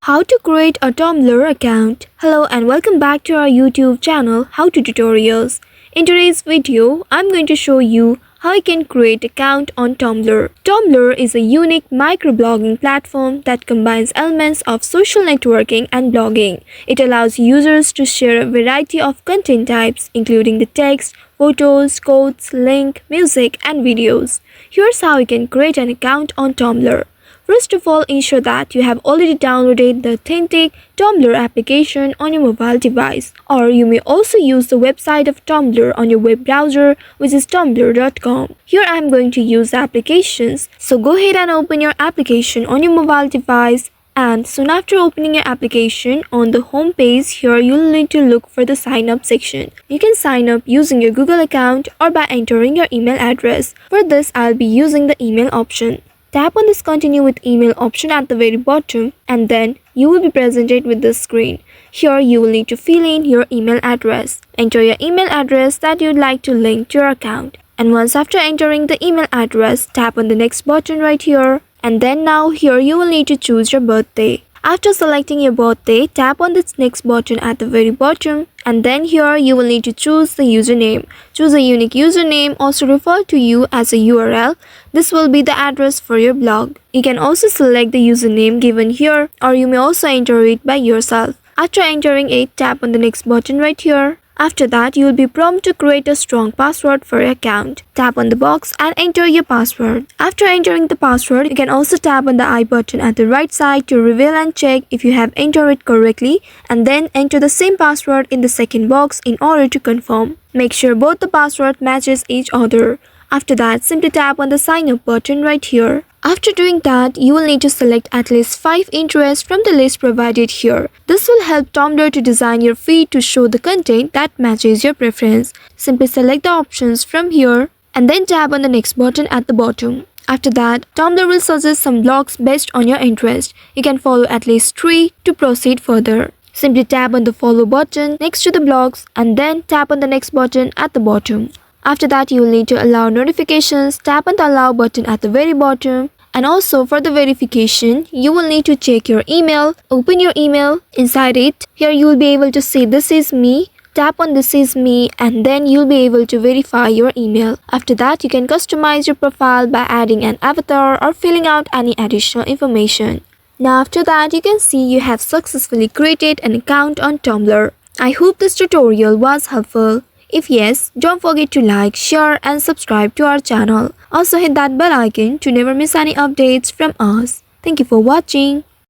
How to create a Tumblr account. Hello and welcome back to our YouTube channel How to Tutorials. In today's video, I'm going to show you how you can create an account on Tumblr. Tumblr is a unique microblogging platform that combines elements of social networking and blogging. It allows users to share a variety of content types including the text, photos, quotes, link, music and videos. Here's how you can create an account on Tumblr. First of all, ensure that you have already downloaded the authentic Tumblr application on your mobile device, or you may also use the website of Tumblr on your web browser, which is tumblr.com. Here I am going to use the applications, so go ahead and open your application on your mobile device. And soon after opening your application, on the home page here you'll need to look for the sign up section. You can sign up using your Google account or by entering your email address. For this I'll be using the email option. Tap on this continue with email option at the very bottom and then you will be presented with this screen. Here you will need to fill in your email address. Enter your email address that you'd like to link to your account. And once after entering the email address, tap on the next button right here. And then now here you will need to choose your birthday. After selecting your birthday, tap on this next button at the very bottom and then here you will need to choose the username. Choose a unique username, also referred to you as a URL. This will be the address for your blog. You can also select the username given here or you may also enter it by yourself. After entering it, tap on the next button right here. After that, you will be prompted to create a strong password for your account. Tap on the box and enter your password. After entering the password, you can also tap on the I button at the right side to reveal and check if you have entered it correctly and then enter the same password in the second box in order to confirm. Make sure both the password matches each other. After that, simply tap on the sign up button right here. After doing that, you will need to select at least 5 interests from the list provided here. This will help Tumblr to design your feed to show the content that matches your preference. Simply select the options from here and then tap on the next button at the bottom. After that, Tumblr will suggest some blogs based on your interest. You can follow at least 3 to proceed further. Simply tap on the follow button next to the blogs and then tap on the next button at the bottom. After that, you will need to allow notifications. Tap on the allow button at the very bottom. And also for the verification, you will need to check your email. Open your email. Inside it, here you will be able to see this is me. Tap on this is me and then you'll be able to verify your email. After that, you can customize your profile by adding an avatar or filling out any additional information. Now after that, you can see you have successfully created an account on Tumblr. I hope this tutorial was helpful. If yes, don't forget to like, share and subscribe to our channel. Also hit that bell icon to never miss any updates from us. Thank you for watching.